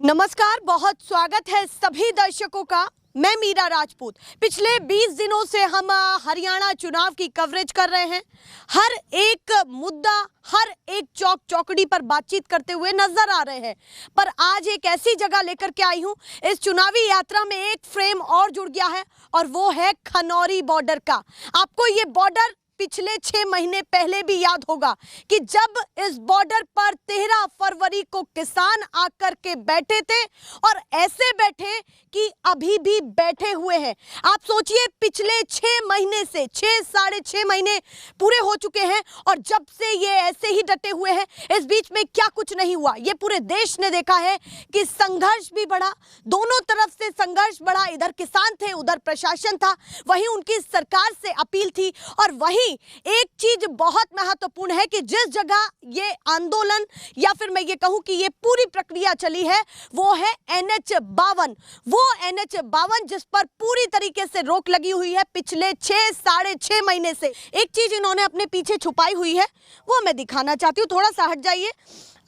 नमस्कार, बहुत स्वागत है सभी दर्शकों का। मैं मीरा राजपूत। पिछले 20 दिनों से हम हरियाणा चुनाव की कवरेज कर रहे हैं। हर एक मुद्दा, हर एक चौक चौकड़ी पर बातचीत करते हुए नजर आ रहे हैं। पर आज एक ऐसी जगह लेकर के आई हूं, इस चुनावी यात्रा में एक फ्रेम और जुड़ गया है और वो है खनौरी बॉर्डर का। आपको ये बॉर्डर पिछले 6 महीने पहले भी याद होगा कि जब इस बॉर्डर पर 13 फरवरी को किसान आकर के बैठे थे और ऐसे बैठे कि अभी भी बैठे हुए हैं। आप सोचिए, पिछले 6 महीने से 6 साढ़े 6 महीने पूरे हो चुके हैं और जब से ये ऐसे ही डटे हुए हैं। इस बीच में क्या कुछ नहीं हुआ, ये पूरे देश ने देखा है कि संघर्ष भी बढ़ा, दोनों तरफ से संघर्ष बढ़ा। इधर किसान थे, उधर प्रशासन था, वहीं उनकी सरकार से अपील थी। और वहीं एक चीज बहुत महत्वपूर्ण है कि जिस जगह ये आंदोलन या फिर मैं ये कहूं कि ये पूरी प्रक्रिया चली है, वो है NH-52। वो NH-52 जिस पर पूरी तरीके से रोक लगी हुई है पिछले 6 साढ़े 6 महीने से। एक चीज इन्होंने अपने पीछे छुपाई हुई है, वो मैं दिखाना चाहती हूँ। थोड़ा सा हट जाइए।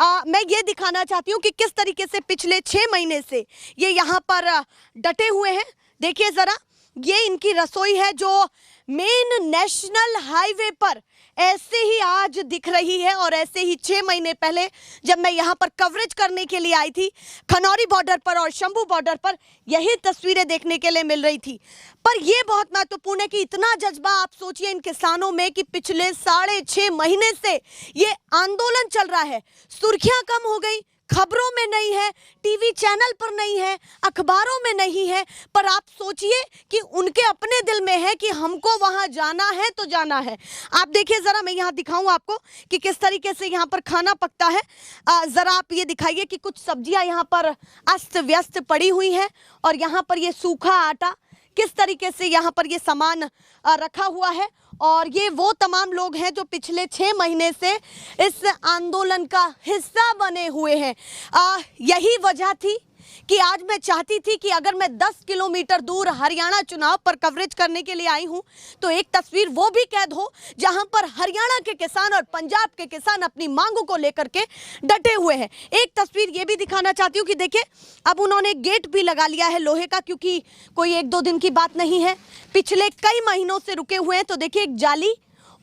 मैं ये दिखाना चाहती हूँ कि किस तरीके से पिछले 6 महीने से ये यहाँ पर डटे हुए हैं। देखिए जरा, ये इनकी रसोई है जो मेन नेशनल हाईवे पर ऐसे ही आज दिख रही है। और ऐसे ही 6 महीने पहले जब मैं यहाँ पर कवरेज करने के लिए आई थी, खनौरी बॉर्डर पर और शंभू बॉर्डर पर यही तस्वीरें देखने के लिए मिल रही थी। पर यह बहुत महत्वपूर्ण है कि इतना जज्बा आप सोचिए इन किसानों में कि पिछले 6.5 महीने से ये आंदोलन चल रहा है। सुर्खियां कम हो गई, खबरों में नहीं है, टीवी चैनल पर नहीं है, अखबारों में नहीं है, पर आप सोचिए कि उनके अपने दिल में है कि हमको वहां जाना है तो जाना है। आप देखिए जरा, मैं यहाँ दिखाऊं आपको कि किस तरीके से यहाँ पर खाना पकता है। जरा आप ये दिखाइए कि कुछ सब्जियां यहाँ पर अस्त व्यस्त पड़ी हुई हैं और यहाँ पर ये सूखा आटा, किस तरीके से यहाँ पर ये सामान रखा हुआ है। और ये वो तमाम लोग हैं जो पिछले 6 महीने से इस आंदोलन का हिस्सा बने हुए हैं। यही वजह थी कि आज मैं चाहती थी कि अगर मैं 10 किलोमीटर दूर हरियाणा चुनाव पर कवरेज करने के लिए आई हूं, तो एक तस्वीर वो भी कैद हो जहां पर हरियाणा के किसान और पंजाब के किसान अपनी मांगों को लेकर के डटे हुए हैं। एक तस्वीर ये भी दिखाना चाहती हूं कि देखिए, अब उन्होंने गेट भी लगा लिया है लोहे का, क्योंकि कोई 1-2 दिन की बात नहीं है, पिछले कई महीनों से रुके हुए हैं। तो देखिए, एक जाली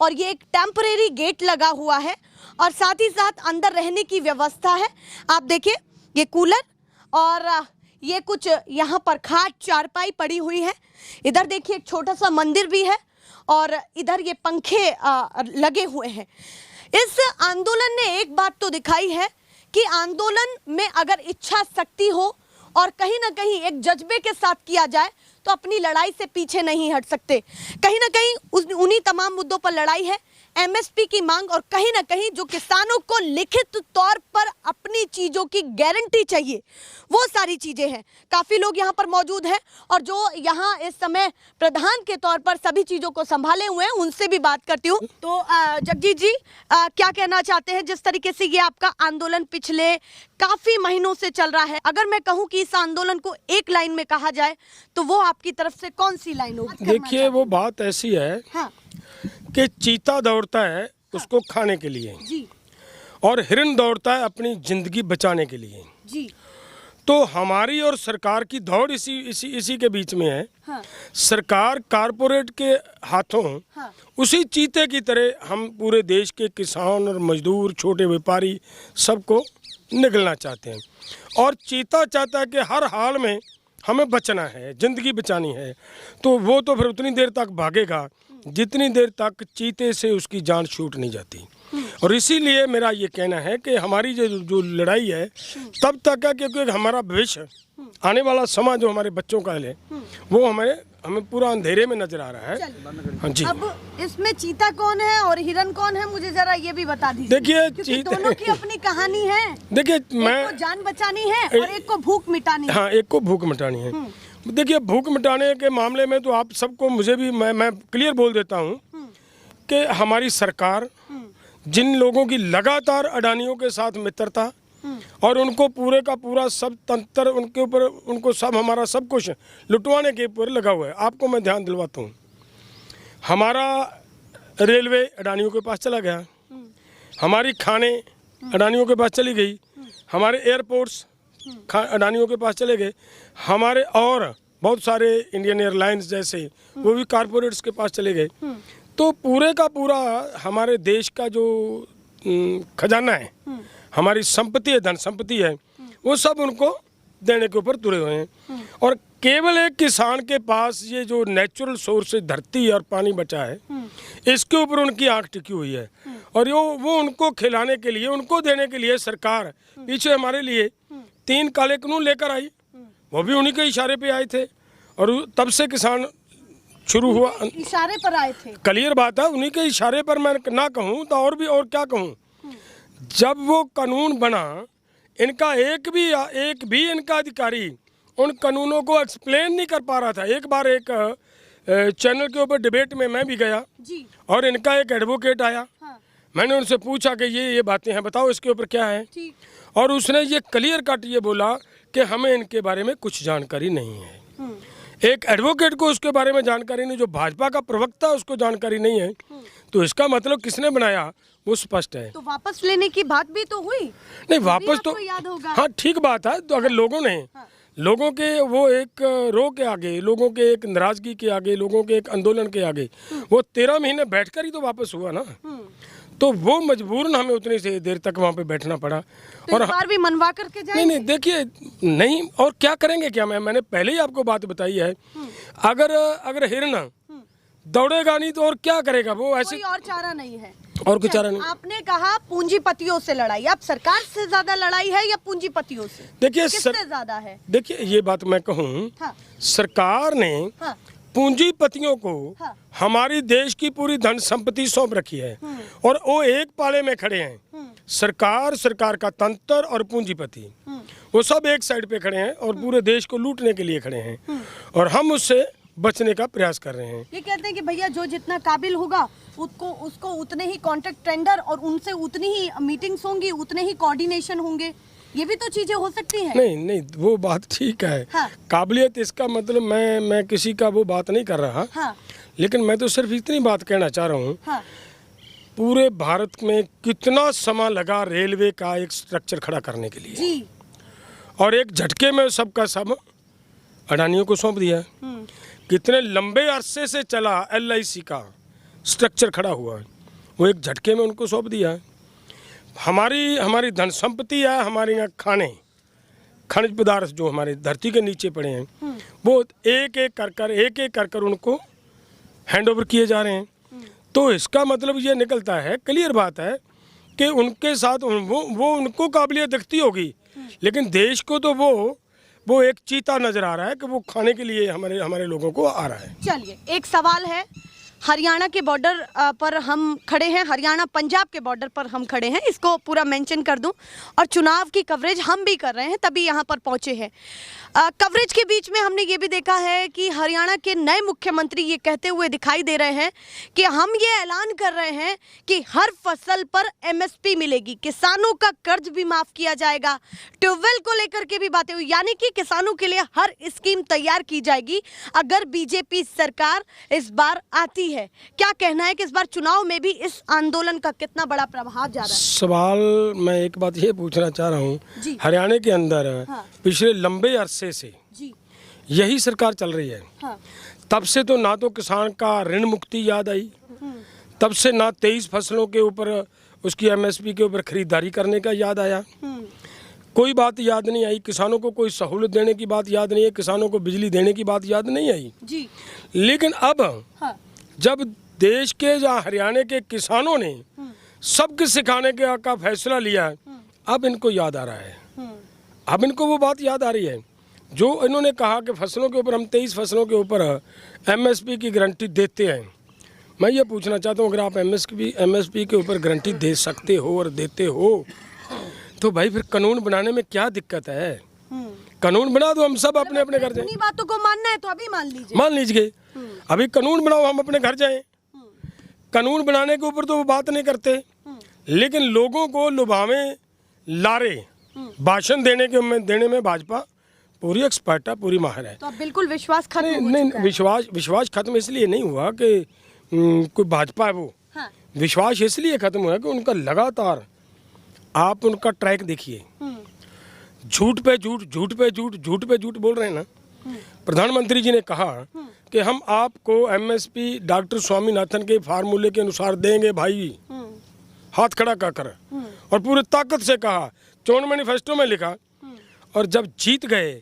और ये एक टेम्परेरी गेट लगा हुआ है और साथ ही साथ अंदर रहने की व्यवस्था है। आप देखिए, ये कूलर और ये कुछ यहाँ पर खाट चारपाई पड़ी हुई है। इधर देखिए, एक छोटा सा मंदिर भी है और इधर ये पंखे लगे हुए हैं। इस आंदोलन ने एक बात तो दिखाई है कि आंदोलन में अगर इच्छा शक्ति हो और कहीं ना कहीं एक जज्बे के साथ किया जाए तो अपनी लड़ाई से पीछे नहीं हट सकते। कहीं ना कहीं उन्हीं तमाम मुद्दों पर लड़ाई है, MSP की मांग और कहीं ना कहीं जो किसानों को लिखित तौर पर अपनी चीजों की गारंटी चाहिए, वो सारी चीजें हैं। काफी लोग यहाँ पर मौजूद हैं और जो यहाँ इस समय प्रधान के तौर पर सभी चीजों को संभाले हुए हैं, उनसे भी बात करती हूँ। तो जगजीत जी, क्या कहना चाहते हैं? जिस तरीके से ये आपका आंदोलन पिछले काफी महीनों से चल रहा है, अगर मैं कहूँ कि इस आंदोलन को एक लाइन में कहा जाए तो वो आपकी तरफ से कौन सी लाइन होगी? देखिए, वो बात ऐसी है कि चीता दौड़ता है उसको खाने के लिए जी, और हिरन दौड़ता है अपनी जिंदगी बचाने के लिए जी। तो हमारी और सरकार की दौड़ इसी के बीच में है। हाँ। सरकार कारपोरेट के हाथों हाँ। उसी चीते की तरह हम पूरे देश के किसान और मजदूर, छोटे व्यापारी सबको निगलना चाहते हैं और चीता चाहता है कि हर हाल में हमें बचना है, जिंदगी बचानी है। तो वो तो फिर उतनी देर तक भागेगा जितनी देर तक चीते से उसकी जान छूट नहीं जाती। और इसीलिए मेरा ये कहना है कि हमारी जो लड़ाई है तब तक है, क्योंकि हमारा भविष्य, आने वाला समाज जो हमारे बच्चों का है, वो हमें पूरा अंधेरे में नजर आ रहा है। हाँ जी। अब इसमें चीता कौन है और हिरन कौन है, मुझे जरा ये भी बता दीजिए। देखिए, दोनों की अपनी कहानी है। देखिए, एक को जान बचानी है और एक को भूख मिटानी है। हाँ, एक को भूख मिटानी है। देखिए, भूख मिटाने के मामले में तो आप सबको, मुझे भी, मैं क्लियर बोल देता हूँ कि हमारी सरकार जिन लोगों की लगातार अडानियों के साथ मित्रता और उनको पूरे का पूरा सब तंत्र उनके ऊपर, उनको सब हमारा सब कुछ लुटवाने के ऊपर लगा हुआ है। आपको मैं ध्यान दिलवाता हूँ, हमारा रेलवे अडानियों के पास चला गया, हमारी खाने अडानियों के पास चली गई, हमारे एयरपोर्ट्स अडानियों के पास चले गए, हमारे और बहुत सारे इंडियन एयरलाइंस जैसे वो भी कॉरपोरेट्स के पास चले गए। तो पूरे का पूरा हमारे देश का जो खजाना है, हमारी संपत्ति है, धन संपत्ति है, वो सब उनको देने के ऊपर तुले हुए हैं। और केवल एक किसान के पास ये जो नेचुरल सोर्स है, धरती और पानी बचा है, इसके ऊपर उनकी आंख टिकी हुई है। और वो उनको खिलाने के लिए, उनको देने के लिए सरकार पीछे हमारे लिए 3 काले कानून लेकर आई, वो भी उन्हीं के इशारे पे आए थे। और तब से किसान शुरू हुआ, इशारे पर आए थे। क्लियर बात है, उन्हीं के इशारे पर मैं ना कहूँ तो और क्या कहूँ। जब वो कानून बना, इनका एक भी इनका अधिकारी उन कानूनों को एक्सप्लेन नहीं कर पा रहा था। एक बार एक चैनल के ऊपर डिबेट में मैं भी गया जी। और इनका एक एडवोकेट आया। हाँ। मैंने उनसे पूछा कि ये बातें हैं, बताओ इसके ऊपर क्या है। और उसने ये क्लियर कट ये बोला कि हमें इनके बारे में कुछ जानकारी नहीं है। एक एडवोकेट को उसके बारे में जानकारी नहीं, जो भाजपा का प्रवक्ता उसको जानकारी नहीं है, तो इसका मतलब किसने बनाया वो स्पष्ट है। तो वापस लेने की बात भी तो हुई नहीं, वापस तो याद होगा। हाँ, ठीक बात है। तो अगर लोगों के वो एक रो के आगे, लोगों के एक नाराजगी के आगे, लोगों के एक आंदोलन के आगे वो 13 महीने बैठकर ही तो वापस हुआ ना। तो वो मजबूरन हमें उतनी से देर तक वहाँ पे बैठना पड़ा। तो और इस बार भी मनवा करके जाएंगे? नहीं, देखिए, नहीं, और क्या करेंगे क्या। मैंने पहले ही आपको बात बताई है, अगर हिरन दौड़ेगा नहीं तो और क्या करेगा वो। ऐसे कोई और चारा नहीं है। और कुछ चारा नहीं। आपने कहा पूंजीपतियों से लड़ाई, अब सरकार से ज्यादा लड़ाई है या पूंजीपतियों से? देखिए, किससे ज्यादा है? देखिए, ये बात मैं कहूँ, हाँ। सरकार ने पूंजीपतियों को हमारी देश की पूरी धन संपत्ति सौंप रखी है और वो एक पाले में खड़े हैं। सरकार का तंत्र और पूंजीपति वो सब एक साइड पे खड़े हैं और पूरे देश को लूटने के लिए खड़े हैं और हम उससे बचने का प्रयास कर रहे हैं। ये कहते हैं कि भैया जो जितना काबिल होगा उसको उतने ही कॉन्ट्रैक्ट टेंडर और उनसे उतनी ही मीटिंग्स होंगी, उतने ही कोऑर्डिनेशन होंगे। ये भी तो चीजें हो सकती हैं। नहीं, वो बात ठीक है। हाँ। काबिलियत, इसका मतलब मैं किसी का वो बात नहीं कर रहा। हाँ। लेकिन मैं तो सिर्फ इतनी बात कहना चाह रहा हूँ। हाँ। पूरे भारत में कितना समय लगा रेलवे का एक स्ट्रक्चर खड़ा करने के लिए जी। और एक झटके में सबका सब अडानियों को सौंप दिया। कितने लंबे अरसे से चला LIC का स्ट्रक्चर खड़ा हुआ है, वो एक झटके में उनको सौंप दिया है। हमारी धन संपत्ति है, हमारे यहाँ खनिज पदार्थ जो हमारे धरती के नीचे पड़े हैं, वो एक एक कर कर उनको हैंड ओवर किए जा रहे हैं। तो इसका मतलब ये निकलता है, क्लियर बात है कि उनके साथ वो उनको काबिलियत दिखती होगी, लेकिन देश को तो वो एक चीता नजर आ रहा है कि वो खाने के लिए हमारे लोगों को आ रहा है। चलिए, एक सवाल है, हरियाणा के बॉर्डर पर हम खड़े हैं, हरियाणा पंजाब के बॉर्डर पर हम खड़े हैं, इसको पूरा मेंशन कर दूं, और चुनाव की कवरेज हम भी कर रहे हैं, तभी यहाँ पर पहुँचे हैं। कवरेज के बीच में हमने ये भी देखा है कि हरियाणा के नए मुख्यमंत्री ये कहते हुए दिखाई दे रहे हैं कि हम ये ऐलान कर रहे हैं कि हर फसल पर MSP मिलेगी, किसानों का कर्ज भी माफ किया जाएगा, ट्यूबवेल को लेकर के भी बातें हुई, यानी कि किसानों के लिए हर स्कीम तैयार की जाएगी अगर बीजेपी सरकार इस बार आती है। क्या कहना है कि इस बार चुनाव में भी इस आंदोलन का कितना बड़ा प्रभाव जा रहा है? सवाल मैं एक बात ये पूछना चाह रहा हूँ, हरियाणा के अंदर पिछले लंबे अरसे से यही सरकार चल रही है। तब से तो ना तो किसान का ऋण मुक्ति याद आई, तब से ना 23 फसलों के ऊपर उसकी MSP के ऊपर खरीदारी करने का याद आया, कोई बात याद नहीं आई। किसानों को कोई सहूलत देने की बात याद नहीं है, किसानों को बिजली देने की बात याद नहीं आई जी। लेकिन अब जब देश के या हरियाणा के किसानों ने सबके सिखाने का फैसला लिया, अब इनको याद आ रहा है, अब इनको वो बात याद आ रही है जो इन्होंने कहा कि फसलों के ऊपर हम 23 फसलों के ऊपर MSP की गारंटी देते हैं। मैं ये पूछना चाहता हूँ, अगर आप MSP के ऊपर गारंटी दे सकते हो और देते हो तो भाई फिर कानून बनाने में क्या दिक्कत है? कानून बना दो, हम सब अपने अपने घर जाएं। अपनी बातों को मानना है तो अभी मान लीजिए अभी कानून बनाओ, हम अपने घर जाएं। कानून बनाने के ऊपर तो वो बात नहीं करते, लेकिन लोगों को लुभावे लारे भाषण देने में भाजपा पूरी एक्सपर्ट है, पूरी माहिर है। तो अब बिल्कुल विश्वास खत्म हो चुका है। विश्वास खत्म इसलिए नहीं हुआ कि कोई भाजपा है वो। विश्वास इसलिए खत्म हुआ कि उनका लगातार आप उनका ट्रैक देखिए, झूठ पे झूठ, झूठ पे झूठ, झूठ पे झूठ बोल रहे हैं ना। प्रधानमंत्री जी ने कहा कि हम आपको एमएसपी डॉक्टर स्वामीनाथन के फार्मूले के अनुसार देंगे भाई, हाथ खड़ा कर, और पूरी ताकत से कहा, चोन मैनिफेस्टो में लिखा। और जब जीत गए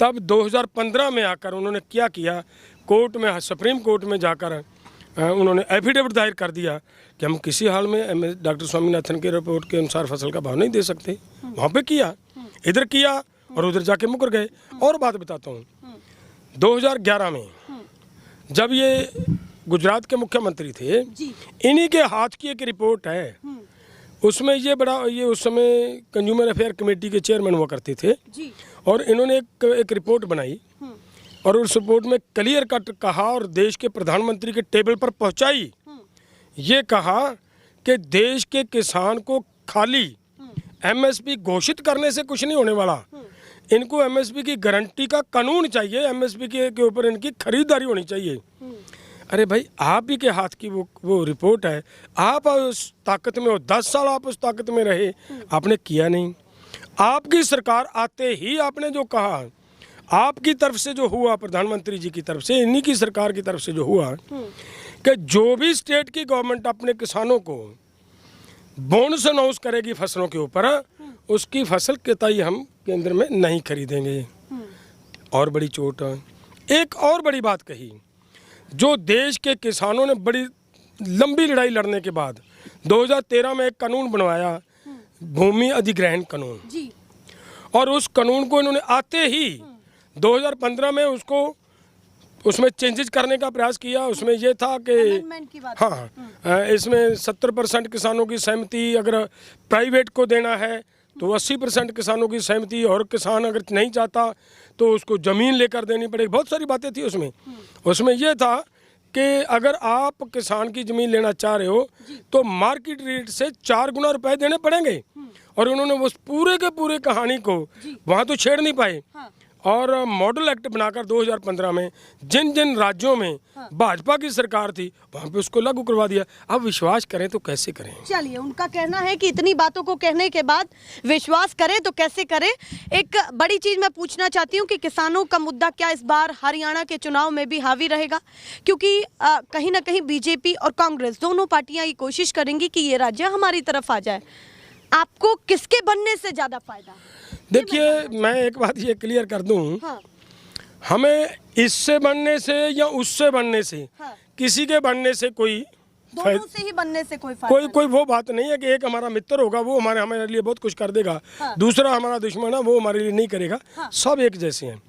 तब 2015 में आकर उन्होंने क्या किया, कोर्ट में, सुप्रीम कोर्ट में जाकर उन्होंने एफिडेविट दायर कर दिया कि हम किसी हाल में डॉक्टर स्वामीनाथन के रिपोर्ट के अनुसार फसल का भाव नहीं दे सकते। वहाँ पे किया, इधर किया और उधर जाके मुकर गए। और बात बताता हूँ, 2011 में जब ये गुजरात के मुख्यमंत्री थे, इन्हीं के हाथ की एक रिपोर्ट है, उसमें ये उस समय कंज्यूमर अफेयर कमेटी के चेयरमैन हुआ करते थे, और इन्होंने एक रिपोर्ट बनाई और उस रिपोर्ट में क्लियर कट कहा और देश के प्रधानमंत्री के टेबल पर पहुंचाई। ये कहा कि देश के किसान को खाली एमएसपी घोषित करने से कुछ नहीं होने वाला, इनको एमएसपी की गारंटी का कानून चाहिए, एमएसपी के ऊपर इनकी खरीदारी होनी चाहिए। अरे भाई, आप ही के हाथ की वो रिपोर्ट है, आप उस ताकत में हो, 10 साल आप उस ताकत में रहे, आपने किया नहीं। आपकी सरकार आते ही आपने जो कहा, आपकी तरफ से जो हुआ, प्रधानमंत्री जी की तरफ से, इन्हीं की सरकार की तरफ से जो हुआ कि जो भी स्टेट की गवर्नमेंट अपने किसानों को बोनस अनाउंस करेगी फसलों के ऊपर, उसकी फसल कतई हम केंद्र में नहीं खरीदेंगे। और बड़ी चोट, एक और बड़ी बात कही, जो देश के किसानों ने बड़ी लंबी लड़ाई लड़ने के बाद 2013 में एक कानून बनवाया, भूमि अधिग्रहण कानून, और उस कानून को इन्होंने आते ही 2015 में उसमें चेंजेस करने का प्रयास किया। उसमें ये था कि हाँ, इसमें 70% किसानों की सहमति, अगर प्राइवेट को देना है तो 80% किसानों की सहमति, और किसान अगर नहीं चाहता तो उसको ज़मीन लेकर देनी पड़ेगी। बहुत सारी बातें थी उसमें यह था कि अगर आप किसान की ज़मीन लेना चाह रहे हो तो मार्केट रेट से 4 गुना रुपए देने पड़ेंगे। और उन्होंने उस पूरे के पूरे कहानी को वहाँ तो छेड़ नहीं पाए, और मॉडल एक्ट बनाकर 2015 में जिन जिन राज्यों में भाजपा की सरकार थी वहाँ पे उसको लागू करवा दिया। अब विश्वास करें तो कैसे करें? चलिए, उनका कहना है कि इतनी बातों को कहने के बाद विश्वास करें तो कैसे करें। एक बड़ी चीज़ मैं पूछना चाहती हूँ कि किसानों का मुद्दा क्या इस बार हरियाणा के चुनाव में भी हावी रहेगा? क्योंकि कहीं ना कहीं बीजेपी और कांग्रेस दोनों पार्टियाँ ये कोशिश करेंगी कि ये राज्य हमारी तरफ आ जाए। आपको किसके बनने से ज़्यादा फायदा? देखिए, मैं एक बात ये क्लियर कर दूं, हमें इससे बनने से या उससे बनने से, किसी के बनने से कोई, दोनों से ही बनने से कोई फायदा कोई वो बात नहीं है कि एक हमारा मित्र होगा वो हमारे लिए बहुत कुछ कर देगा, दूसरा हमारा दुश्मन है वो हमारे लिए नहीं करेगा। सब एक जैसे हैं।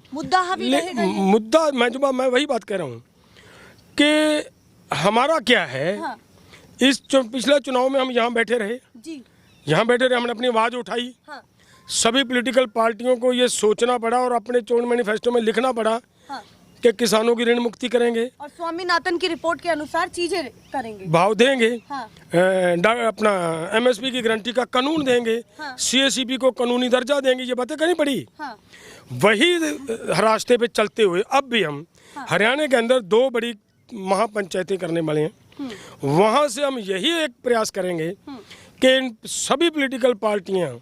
मुद्दा मैं वही बात कह रहा हूँ कि हमारा क्या है, इस पिछले चुनाव में हम यहाँ बैठे रहे, हमने अपनी आवाज़ उठाई। सभी पॉलिटिकल पार्टियों को ये सोचना पड़ा और अपने चोन मैनिफेस्टो में लिखना पड़ा कि किसानों की ऋण मुक्ति करेंगे और स्वामीनाथन की रिपोर्ट के अनुसार चीजें करेंगे, भाव देंगे, अपना एमएसपी की गारंटी का कानून देंगे, सीएसईपी को कानूनी दर्जा देंगे। ये बातें करनी पड़ी। वही रास्ते पे चलते हुए अब भी हम हरियाणा के अंदर 2 बड़ी महापंचायतें करने वाले हैं। वहाँ से हम यही एक प्रयास करेंगे कि इन सभी पॉलिटिकल पार्टियां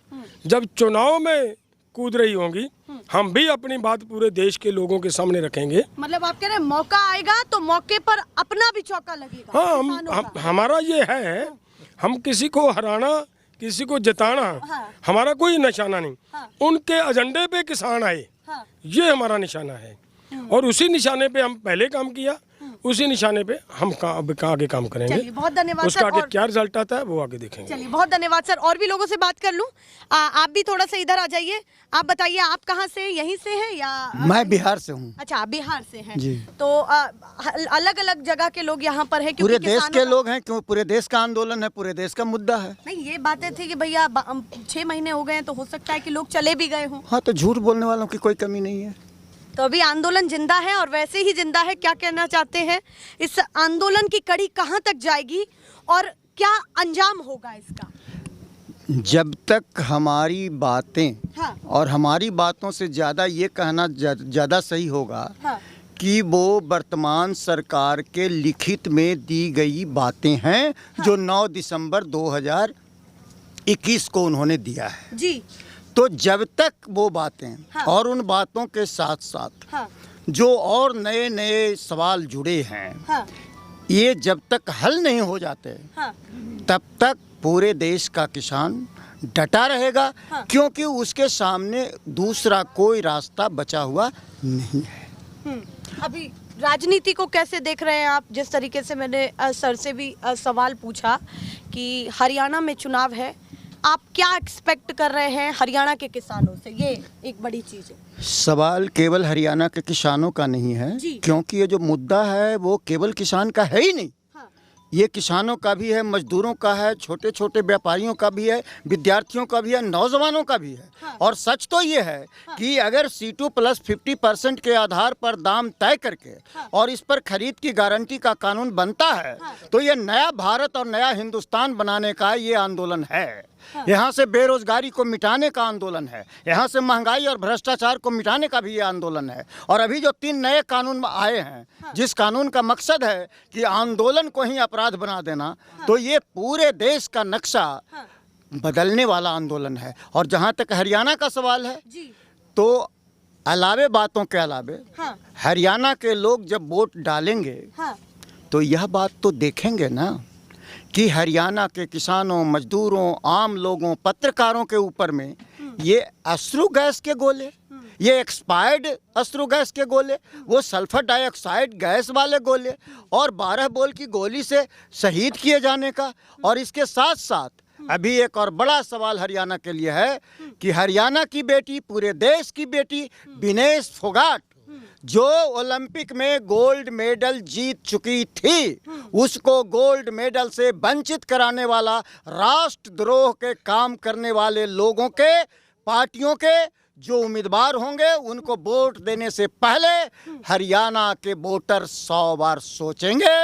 जब चुनाव में कूद रही होंगी, हम भी अपनी बात पूरे देश के लोगों के सामने रखेंगे। मतलब आप कह रहे हैं मौका आएगा तो मौके पर अपना भी चौका लगेगा। हाँ, हमारा ये है, हम किसी को हराना, किसी को जिताना हमारा कोई निशाना नहीं। उनके एजेंडे पे किसान आए, ये हमारा निशाना है, और उसी निशाने पे हम पहले काम किया, उसी निशाने पे हम आगे काम करेंगे। बहुत धन्यवाद उसका आगे क्या रिजल्ट आता है वो आगे देखेंगे। चलिए, बहुत धन्यवाद सर। और भी लोगों से बात कर लूं, आप भी थोड़ा सा इधर आ जाइए। आप बताइए, आप कहाँ से, यहीं से हैं या? मैं बिहार से हूँ। अच्छा, आप बिहार से हैं जी। तो अलग अलग जगह के लोग यहाँ पर हैं, पूरे देश के लोग हैं, क्यों? पूरे देश का आंदोलन है, पूरे देश का मुद्दा है। नहीं, ये बातें थी कि भैया 6 महीने हो गए हैं तो हो सकता है कि लोग चले भी गए हों। हाँ, तो झूठ बोलने वालों की कोई कमी नहीं है। तो अभी आंदोलन जिंदा है और वैसे ही जिंदा है। क्या कहना चाहते हैं, इस आंदोलन की कड़ी कहां तक जाएगी और क्या अंजाम होगा इसका? जब तक हमारी बातें और हमारी बातों से ज़्यादा ये कहना ज़्यादा सही होगा कि वो वर्तमान सरकार के लिखित में दी गई बातें हैं जो 9 दिसंबर 2021 को उन्होंने दिया है जी। तो जब तक वो बातें और उन बातों के साथ साथ जो और नए नए सवाल जुड़े हैं, ये जब तक हल नहीं हो जाते तब तक पूरे देश का किसान डटा रहेगा, क्योंकि उसके सामने दूसरा कोई रास्ता बचा हुआ नहीं है। अभी राजनीति को कैसे देख रहे हैं आप? जिस तरीके से मैंने सर से भी सवाल पूछा कि हरियाणा में चुनाव है, आप क्या एक्सपेक्ट कर रहे हैं हरियाणा के किसानों से? ये एक बड़ी चीज़ है। सवाल केवल हरियाणा के किसानों का नहीं है, क्योंकि ये जो मुद्दा है वो केवल किसान का है ही नहीं। ये किसानों का भी है, मजदूरों का है, छोटे छोटे व्यापारियों का भी है, विद्यार्थियों का भी है, नौजवानों का भी है। और सच तो ये है कि अगर C2 प्लस 50% के आधार पर दाम तय करके और इस पर खरीद की गारंटी का कानून बनता है, तो ये नया भारत और नया हिंदुस्तान बनाने का ये आंदोलन है। यहाँ से बेरोजगारी को मिटाने का आंदोलन है, यहाँ से महंगाई और भ्रष्टाचार को मिटाने का भी ये आंदोलन है। और अभी जो 3 नए कानून आए हैं, जिस कानून का मकसद है कि आंदोलन को ही अपराध बना देना, तो ये पूरे देश का नक्शा बदलने वाला आंदोलन है। और जहाँ तक हरियाणा का सवाल है, तो अलावे बातों के अलावे हरियाणा के लोग जब वोट डालेंगे तो यह बात तो देखेंगे ना कि हरियाणा के किसानों, मजदूरों, आम लोगों, पत्रकारों के ऊपर में ये अश्रु गैस के गोले, ये एक्सपायर्ड अश्रु गैस के गोले, वो सल्फर डाइऑक्साइड गैस वाले गोले और 12 बोल की गोली से शहीद किए जाने का। और इसके साथ साथ अभी एक और बड़ा सवाल हरियाणा के लिए है कि हरियाणा की बेटी, पूरे देश की बेटी विनेश फोगाट, जो ओलंपिक में गोल्ड मेडल जीत चुकी थी, उसको गोल्ड मेडल से वंचित कराने वाला, राष्ट्रद्रोह के काम करने वाले लोगों के, पार्टियों के जो उम्मीदवार होंगे, उनको वोट देने से पहले हरियाणा के वोटर 100 बार सोचेंगे।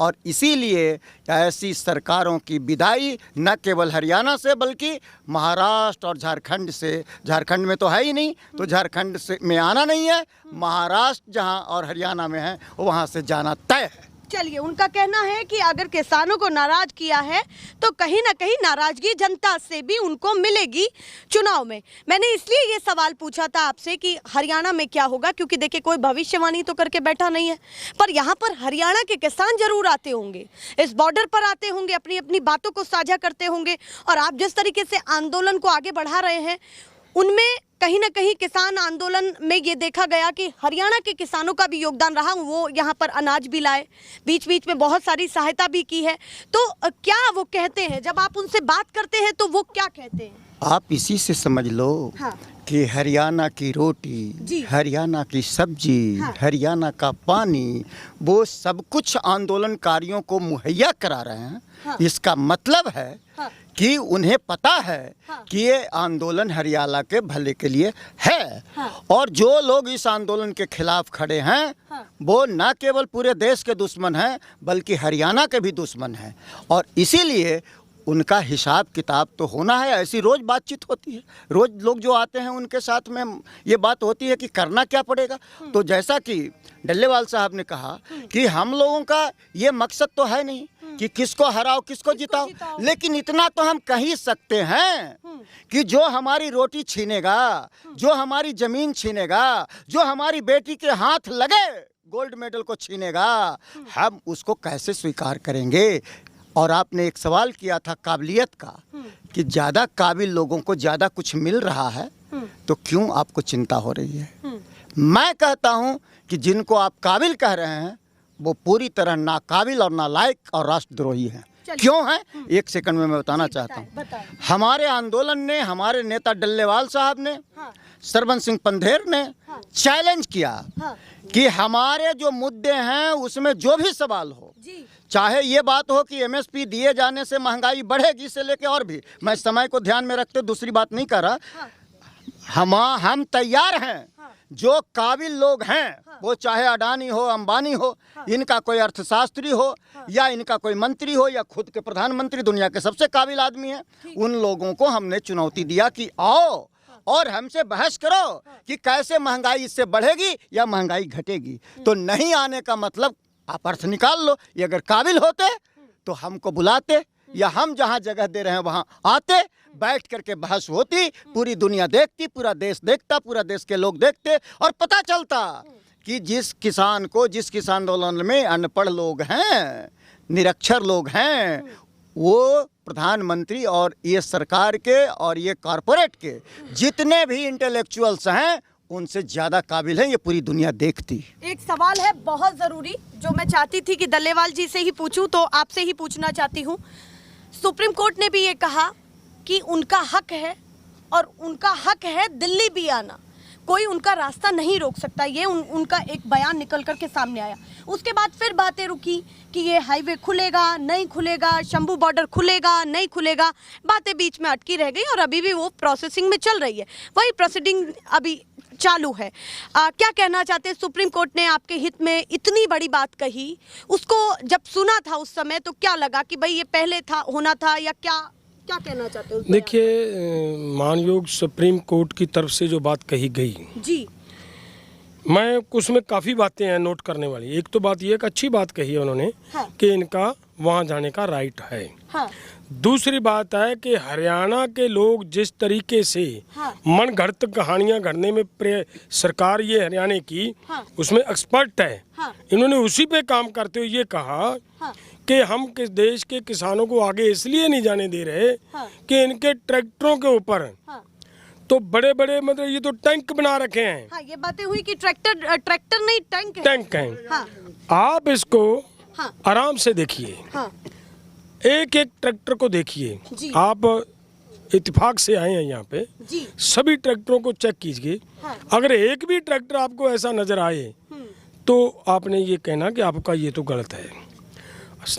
और इसीलिए ऐसी सरकारों की विदाई न केवल हरियाणा से बल्कि महाराष्ट्र और झारखंड से, झारखंड में तो है ही नहीं, तो झारखंड से में आना नहीं है, महाराष्ट्र जहां और हरियाणा में है वहां से जाना तय है। चलिए, उनका कहना है कि अगर किसानों को नाराज किया है तो कहीं ना कहीं नाराजगी जनता से भी उनको मिलेगी चुनाव में। मैंने इसलिए ये सवाल पूछा था आपसे कि हरियाणा में क्या होगा, क्योंकि देखिए कोई भविष्यवाणी तो करके बैठा नहीं है, पर यहाँ पर हरियाणा के किसान जरूर आते होंगे, इस बॉर्डर पर आते होंगे, अपनी अपनी बातों को साझा करते होंगे। और आप जिस तरीके से आंदोलन को आगे बढ़ा रहे हैं, उनमें कहीं ना कहीं किसान आंदोलन में ये देखा गया कि हरियाणा के किसानों का भी योगदान रहा। वो यहाँ पर अनाज भी लाए, बीच बीच में बहुत सारी सहायता भी की है। तो क्या वो कहते हैं, जब आप उनसे बात करते हैं तो वो क्या कहते हैं? आप इसी से समझ लो कि हरियाणा की रोटी, हरियाणा की सब्जी, हरियाणा का पानी, वो सब कुछ आंदोलनकारियों को मुहैया करा रहे हैं। इसका मतलब है कि उन्हें पता है कि ये आंदोलन हरियाणा के भले के लिए है। और जो लोग इस आंदोलन के खिलाफ खड़े हैं, वो न केवल पूरे देश के दुश्मन हैं बल्कि हरियाणा के भी दुश्मन हैं। और इसीलिए उनका हिसाब किताब तो होना है। ऐसी रोज़ बातचीत होती है, रोज़ लोग जो आते हैं उनके साथ में ये बात होती है कि करना क्या पड़ेगा। तो जैसा कि डल्लेवाल साहब ने कहा कि हम लोगों का ये मकसद तो है नहीं कि किसको हराओ किसको जिताओ, लेकिन इतना तो हम कह ही सकते हैं कि जो हमारी रोटी छीनेगा, जो हमारी ज़मीन छीनेगा, जो हमारी बेटी के हाथ लगे गोल्ड मेडल को छीनेगा, हम उसको कैसे स्वीकार करेंगे। और आपने एक सवाल किया था काबिलियत का कि ज़्यादा काबिल लोगों को ज़्यादा कुछ मिल रहा है तो क्यों आपको चिंता हो रही है। मैं कहता हूं कि जिनको आप काबिल कह रहे हैं वो पूरी तरह नाकाबिल और नालायक और राष्ट्रद्रोही हैं। क्यों है, एक सेकंड में मैं बताना चाहता हूँ। हमारे आंदोलन ने, हमारे नेता डल्लेवाल साहब ने, सरवन सिंह पंधेर ने चैलेंज किया कि हमारे जो मुद्दे हैं उसमें जो भी सवाल हो, चाहे ये बात हो कि MSP दिए जाने से महंगाई बढ़ेगी से लेके और भी, मैं समय को ध्यान में रखते दूसरी बात नहीं कर रहा, हम तैयार हैं। जो काबिल लोग हैं, वो चाहे अडानी हो, अंबानी हो, इनका कोई अर्थशास्त्री हो या इनका कोई मंत्री हो या खुद के प्रधानमंत्री दुनिया के सबसे काबिल आदमी हैं, उन लोगों को हमने चुनौती दिया कि आओ और हमसे बहस करो कि कैसे महंगाई इससे बढ़ेगी या महंगाई घटेगी। तो नहीं आने का मतलब आप अर्थ निकाल लो। ये अगर काबिल होते तो हमको बुलाते या हम जहाँ जगह दे रहे हैं वहाँ आते, बैठ करके बहस होती, पूरी दुनिया देखती, पूरा देश देखता, पूरा देश के लोग देखते और पता चलता कि जिस किसान आंदोलन में अनपढ़ लोग हैं, निरक्षर लोग हैं, वो प्रधानमंत्री और ये सरकार के और ये कॉरपोरेट के जितने भी इंटेलेक्चुअल्स हैं उनसे ज़्यादा काबिल है, ये पूरी दुनिया देखती। एक सवाल है बहुत ज़रूरी जो मैं चाहती थी कि दल्लेवाल जी से ही पूछूं, तो आपसे ही पूछना चाहती हूं। सुप्रीम कोर्ट ने भी ये कहा कि उनका हक है और उनका हक है दिल्ली भी आना, कोई उनका रास्ता नहीं रोक सकता, ये उनका एक बयान निकल कर के सामने आया। उसके बाद फिर बातें रुकी कि ये हाईवे खुलेगा नहीं खुलेगा, शंभू बॉर्डर खुलेगा नहीं खुलेगा, बातें बीच में अटकी रह गई और अभी भी वो प्रोसेसिंग में चल रही है, वही प्रोसीडिंग अभी चालू है। क्या कहना चाहते हैं? सुप्रीम कोर्ट ने आपके हित में इतनी बड़ी बात कही, उसको जब सुना था उस समय तो क्या लगा कि भाई ये पहले था होना था, या क्या कहना चाहते हो? देखिए, मानयोग सुप्रीम कोर्ट की तरफ से जो बात कही गई जी, मैं उसमें काफ़ी बातें हैं नोट करने वाली। एक तो बात ये एक अच्छी बात कही है उन्होंने, हाँ। कि इनका वहाँ जाने का राइट है। हाँ। दूसरी बात है कि हरियाणा के लोग जिस तरीके से हाँ। मन घड़त कहानियां गढ़ने में सरकार ये हरियाणा की, हाँ। उसमें एक्सपर्ट है। हाँ। इन्होंने उसी पे काम करते हुए ये कहा, हाँ। कि हम किस देश के किसानों को आगे इसलिए नहीं जाने दे रहे, हाँ। कि इनके ट्रैक्टरों के ऊपर हाँ। तो बड़े बड़े मतलब ये तो टैंक बना रखे हैं। हाँ, ये बातें हुई कि ट्रैक्टर नहीं टैंक है। टैंक हैं। हाँ। आप इसको हाँ। आराम से देखिए, हाँ। एक एक ट्रैक्टर को देखिए। जी। आप इत्तेफाक से आए हैं यहाँ पे, जी। सभी ट्रैक्टरों को चेक कीजिए। हाँ। अगर एक भी ट्रैक्टर आपको ऐसा नजर आए तो आपने ये कहना कि आपका ये तो गलत है।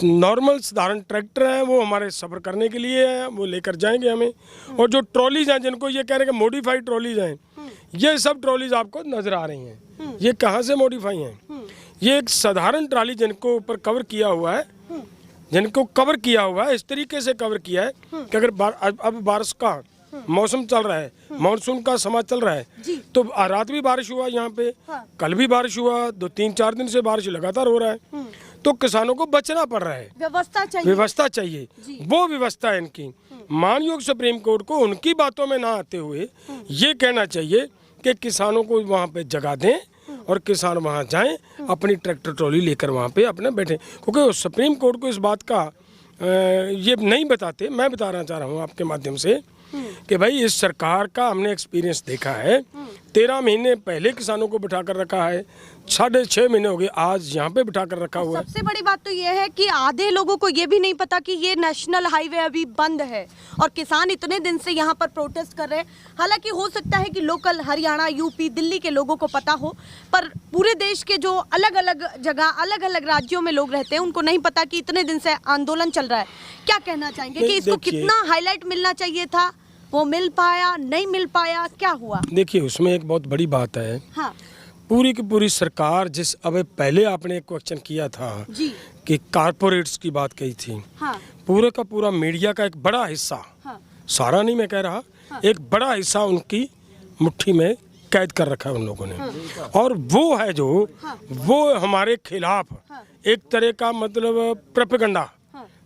नॉर्मल साधारण ट्रैक्टर है, वो हमारे सफ़र करने के लिए है, वो लेकर जाएंगे हमें। और जो ट्रॉलीज हैं, जिनको ये कह रहे हैं कि मॉडिफाइड ट्रॉलीज हैं, ये सब ट्रॉलीज आपको नजर आ रही हैं। ये कहाँ से मॉडिफाई हैं? ये एक साधारण ट्रॉली जिनको ऊपर कवर किया हुआ है, जिनको कवर किया हुआ है, इस तरीके से कवर किया है कि अगर अब बारिश का मौसम चल रहा है, मानसून का समय चल रहा है, तो रात भी बारिश हुआ यहाँ पे, कल भी बारिश हुआ, 2-3-4 दिन से बारिश लगातार हो रहा है, तो किसानों को बचना पड़ रहा है। व्यवस्था चाहिए, वो व्यवस्था है इनकी। मानयोग सुप्रीम कोर्ट को उनकी बातों में ना आते हुए ये कहना चाहिए कि किसानों को वहाँ पे जगह दें और किसान वहाँ जाएं, अपनी ट्रैक्टर ट्रॉली लेकर वहाँ पे अपने बैठें। क्योंकि सुप्रीम कोर्ट को इस बात का ये नहीं बताते, मैं बताना चाह रहा हूँ आपके माध्यम से कि भाई इस सरकार का हमने एक्सपीरियंस देखा है। 13 महीने पहले किसानों को बिठा कर रखा है, 6.5 महीने हो गए आज यहाँ पे बिठा कर रखा हुआ है। सबसे बड़ी बात तो ये है कि आधे लोगों को ये भी नहीं पता कि ये नेशनल हाईवे अभी बंद है और किसान इतने दिन से यहाँ पर प्रोटेस्ट कर रहे हैं। हालांकि हो सकता है कि लोकल हरियाणा, यूपी, दिल्ली के लोगों को पता हो, पर पूरे देश के जो अलग अलग जगह, अलग अलग राज्यों में लोग रहते हैं, उनको नहीं पता कि इतने दिन से आंदोलन चल रहा है। क्या कहना चाहेंगे कि इसको कितना हाईलाइट मिलना चाहिए था, वो मिल पाया, नहीं मिल पाया, क्या हुआ? देखिए, उसमें एक बहुत बड़ी बात है। हाँ। पूरी की पूरी सरकार अब पहले आपने एक क्वेश्चन किया था जी। कि कारपोरेट्स की बात कही थी। हाँ। पूरे का पूरा मीडिया का एक बड़ा हिस्सा, हाँ। सारा नहीं मैं कह रहा, हाँ। एक बड़ा हिस्सा उनकी मुट्ठी में कैद कर रखा है उन लोगों ने। हाँ। और वो है जो हाँ। वो हमारे खिलाफ हाँ। एक तरह का मतलब प्रोपेगेंडा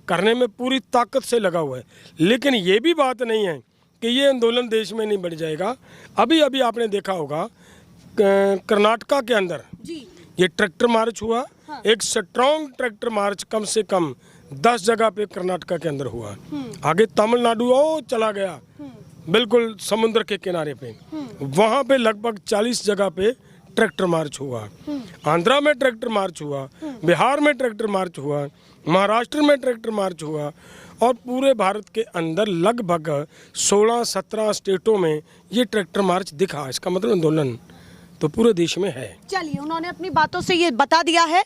करने में पूरी ताकत से लगा हुआ है। लेकिन ये भी बात नहीं है कि ये आंदोलन देश में नहीं बढ़ जाएगा। अभी अभी आपने देखा होगा कर्नाटका के अंदर ये ट्रैक्टर मार्च हुआ। हाँ। एक स्ट्रॉन्ग ट्रैक्टर मार्च कम से कम 10 जगह पे कर्नाटका के अंदर हुआ। आगे तमिलनाडु चला गया, बिल्कुल समुद्र के किनारे पे, वहाँ पे लगभग 40 जगह पे ट्रैक्टर मार्च हुआ। आंध्रा में ट्रैक्टर मार्च हुआ, बिहार में ट्रैक्टर मार्च हुआ, महाराष्ट्र में ट्रैक्टर मार्च हुआ, और पूरे भारत के अंदर लगभग 16-17 स्टेटों में ये ट्रैक्टर मार्च दिखा। इसका मतलब आंदोलन तो पूरे देश में है। चलिए, उन्होंने अपनी बातों से ये बता दिया है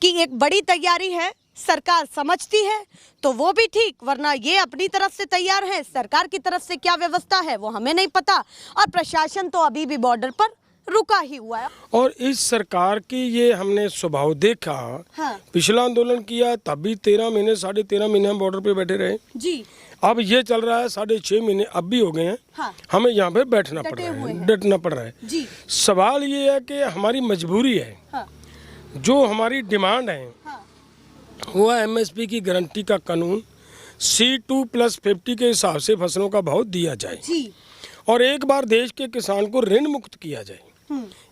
कि एक बड़ी तैयारी है, सरकार समझती है तो वो भी ठीक, वरना ये अपनी तरफ से तैयार है, सरकार की तरफ से क्या व्यवस्था है वो हमें नहीं पता, और प्रशासन तो अभी भी बॉर्डर पर रुका ही हुआ है। और इस सरकार की ये हमने स्वभाव देखा। हाँ। पिछला आंदोलन किया तब भी 13 महीने 13.5 महीने हम बॉर्डर पे बैठे रहे जी। अब ये चल रहा है 6.5 महीने अब भी हो गए हैं। हाँ। हमें यहाँ पे बैठना पड़ रहा है, डटना पड़ रहा है जी। सवाल ये है कि हमारी मजबूरी है। हाँ। जो हमारी डिमांड है, हाँ, वो है MSP की गारंटी का कानून, C2+50 के हिसाब से फसलों का भाव दिया जाए जी। और एक बार देश के किसान को ऋण मुक्त किया जाए।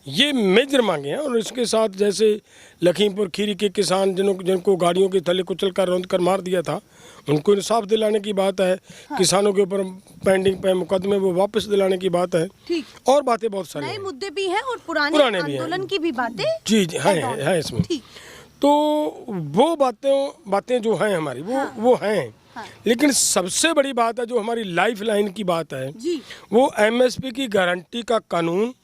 ये मेजर मांगे हैं। और इसके साथ जैसे लखीमपुर खीरी के किसान जिनको गाड़ियों के थले कुचल कर रौंद कर मार दिया था, उनको इंसाफ दिलाने की बात है। किसानों के ऊपर पेंडिंग पे मुकदमे वो वापस दिलाने की बात है। ठीक। और बातें बहुत सारी नए हैं। मुद्दे भी हैं और पुराने भी हैं। आंदोलन की भी बातें जी है इसमें। ठीक। तो वो बातें जो हैं हमारी वो हैं। लेकिन सबसे बड़ी बात है जो हमारी लाइफ लाइन की बात है जी। वो MSP की गारंटी का कानून,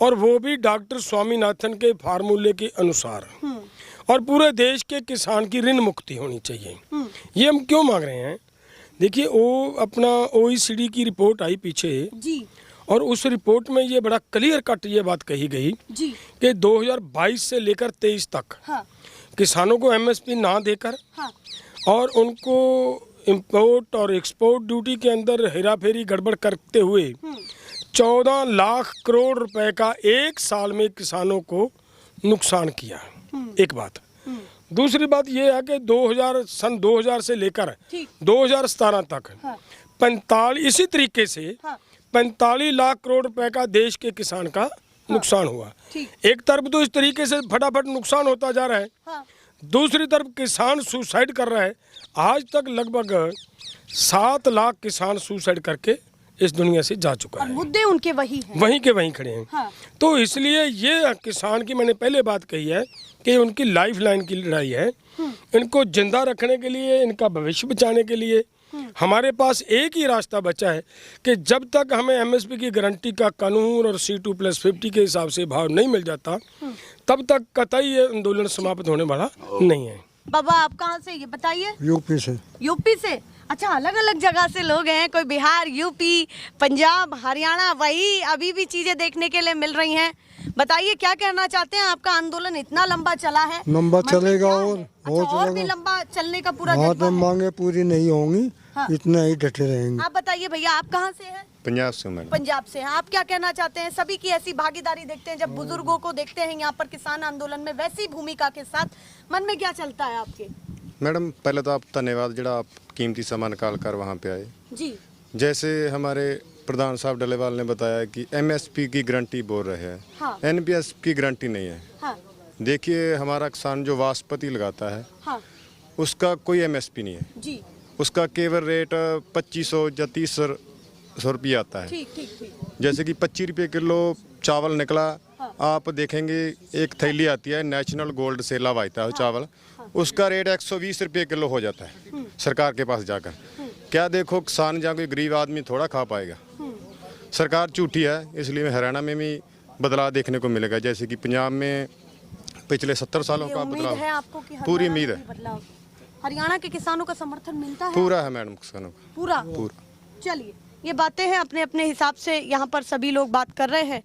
और वो भी डॉक्टर स्वामीनाथन के फार्मूले के अनुसार, और पूरे देश के किसान की ऋण मुक्ति होनी चाहिए। ये हम क्यों मांग रहे हैं? देखिए, वो अपना OECD की रिपोर्ट आई पीछे जी। और उस रिपोर्ट में ये बड़ा क्लियर कट ये बात कही गई जी। कि 2022 से लेकर 23 तक किसानों को MSP ना देकर और उनको इंपोर्ट और एक्सपोर्ट ड्यूटी के अंदर हेराफेरी गड़बड़ करते हुए 14 लाख करोड़ रुपए का एक साल में किसानों को नुकसान किया। एक बात। दूसरी बात ये है कि 2000 से लेकर 2017 तक 45 इसी तरीके से 45 लाख करोड़ रुपए का देश के किसान का नुकसान हुआ। एक तरफ तो इस तरीके से फटाफट नुकसान होता जा रहा है, दूसरी तरफ किसान सुसाइड कर रहा है। आज तक लगभग 7 लाख किसान सुसाइड करके इस दुनिया से जा चुका है। मुद्दे उनके वही हैं। वहीं के वहीं खड़े हैं। तो इसलिए ये किसान की मैंने पहले बात कही है कि उनकी लाइफ लाइन की लड़ाई है। इनको जिंदा रखने के लिए, इनका भविष्य बचाने के लिए हमारे पास एक ही रास्ता बचा है कि जब तक हमें MSP की गारंटी का कानून और C2+50 के हिसाब से भाव नहीं मिल जाता, तब तक कतई ये आंदोलन समाप्त होने वाला नहीं है। बाबा, आप कहाँ से, ये बताइए? यूपी से। यूपी से? अच्छा, अलग अलग जगह से लोग हैं, कोई बिहार, यूपी, पंजाब, हरियाणा, वही अभी भी चीजें देखने के लिए मिल रही हैं। बताइए क्या कहना चाहते हैं? आपका आंदोलन इतना लंबा चला है, लंबा चलेगा और भी लंबा चलने का पूरा हाँ, जज्बा तो है? मांगे पूरी नहीं होंगी। इतना ही डटे रहेंगे। आप बताइए भैया, आप कहाँ से हैं? पंजाब से। मैडम, पंजाब से हैं। आप क्या कहना चाहते हैं? सभी की ऐसी भागीदारी देखते हैं, जब बुजुर्गों को देखते हैं यहाँ पर किसान आंदोलन में वैसी भूमिका के साथ, मन में क्या चलता है आपके? मैडम पहले तो आप धन्यवाद जड़ा आप कीमती समय निकाल कर वहाँ पे आए। जी। जैसे हमारे प्रधान साहब डलेवाल ने बताया कि MSP की गारंटी बोल रहे हैं, NBS की गारंटी नहीं है। देखिए, हमारा किसान जो वास्पति लगाता है उसका कोई MSP नहीं है जी। उसका केवल रेट 2500 या 3000 रुपये आता है। ठीक। जैसे कि 25 रुपये किलो चावल निकला, आप देखेंगे एक थैली आती है नेशनल गोल्ड से लावाता है चावल, उसका रेट 120 रुपये किलो हो जाता है सरकार के पास जाकर। क्या देखो, किसान जहाँ कोई गरीब आदमी थोड़ा खा पाएगा। सरकार झूठी है, इसलिए हरियाणा में भी बदलाव देखने को मिलेगा। जैसे कि पंजाब में पिछले 70 सालों का उम्मीद है बदलाव, आपको कि पूरी उम्मीद है। हरियाणा के किसानों का समर्थन मिलता है? पूरा है मैडम किसानों का, पूरा। चलिए, ये बातें हैं, अपने अपने हिसाब से यहाँ पर सभी लोग बात कर रहे हैं।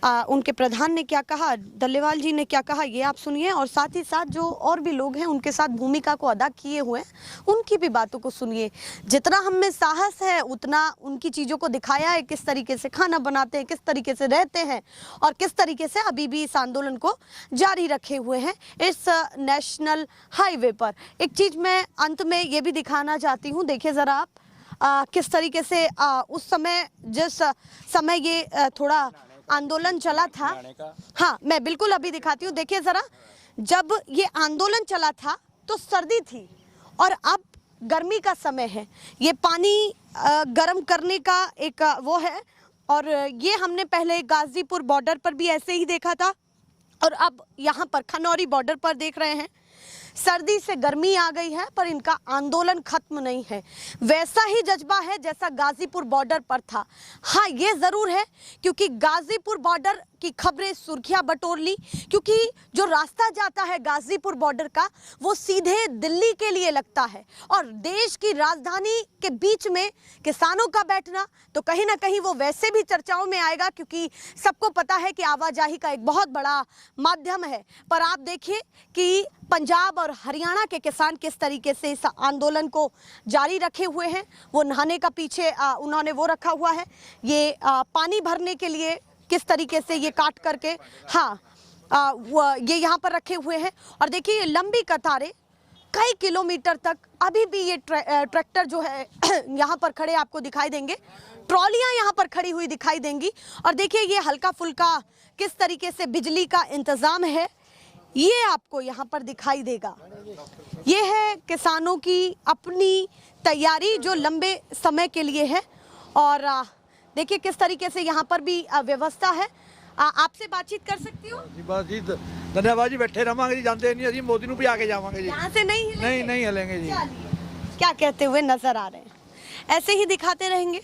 उनके प्रधान ने क्या कहा, डल्लेवाल जी ने क्या कहा, ये आप सुनिए, और साथ ही साथ जो और भी लोग हैं उनके साथ भूमिका को अदा किए हुए हैं उनकी भी बातों को सुनिए। जितना हम में साहस है उतना उनकी चीज़ों को दिखाया है, किस तरीके से खाना बनाते हैं, किस तरीके से रहते हैं और किस तरीके से अभी भी इस आंदोलन को जारी रखे हुए हैं इस नेशनल हाईवे पर। एक चीज़ मैं अंत में ये भी दिखाना चाहती हूँ, देखिए ज़रा आप किस तरीके से उस समय, जिस समय ये थोड़ा आंदोलन चला था, हाँ मैं बिल्कुल अभी दिखाती हूँ। देखिए जरा, जब ये आंदोलन चला था तो सर्दी थी और अब गर्मी का समय है। ये पानी गर्म करने का एक वो है, और ये हमने पहले गाजीपुर बॉर्डर पर भी ऐसे ही देखा था और अब यहाँ पर खनौरी बॉर्डर पर देख रहे हैं। सर्दी से गर्मी आ गई है पर इनका आंदोलन खत्म नहीं है। वैसा ही जज्बा है जैसा गाजीपुर बॉर्डर पर था। हाँ, ये ज़रूर है क्योंकि गाजीपुर बॉर्डर की खबरें सुर्खियां बटोर ली, क्योंकि जो रास्ता जाता है गाजीपुर बॉर्डर का वो सीधे दिल्ली के लिए लगता है, और देश की राजधानी के बीच में किसानों का बैठना तो कहीं ना कहीं वो वैसे भी चर्चाओं में आएगा, क्योंकि सबको पता है कि आवाजाही का एक बहुत बड़ा माध्यम है। पर आप देखिए कि पंजाब और हरियाणा के किसान किस तरीके से इस आंदोलन को जारी रखे हुए हैं। वो नहाने का पीछे उन्होंने वो रखा हुआ है, ये पानी भरने के लिए किस तरीके से ये काट करके, हाँ ये यहाँ पर रखे हुए हैं। और देखिए लंबी कतारें, कई किलोमीटर तक अभी भी ये ट्रैक्टर जो है यहाँ पर खड़े आपको दिखाई देंगे, ट्रॉलियाँ यहाँ पर खड़ी हुई दिखाई देंगी। और देखिए ये हल्का फुल्का किस तरीके से बिजली का इंतज़ाम है ये आपको यहाँ पर दिखाई देगा। ये है किसानों की अपनी तैयारी जो लंबे समय के लिए है। और देखिए किस तरीके से यहाँ पर भी व्यवस्था है। आपसे बातचीत कर सकती हूँ? जी बस जी धन्यवाद जी, बैठे रहांगे जी, जानते नहीं अभी मोदी नू भी आके जावांगे जी। यहाँ से नहीं हिलेंगे? नहीं हिलेंगे जी। क्या कहते हुए नजर आ रहे हैं, ऐसे ही दिखाते रहेंगे।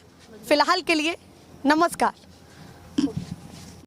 फिलहाल के लिए नमस्कार।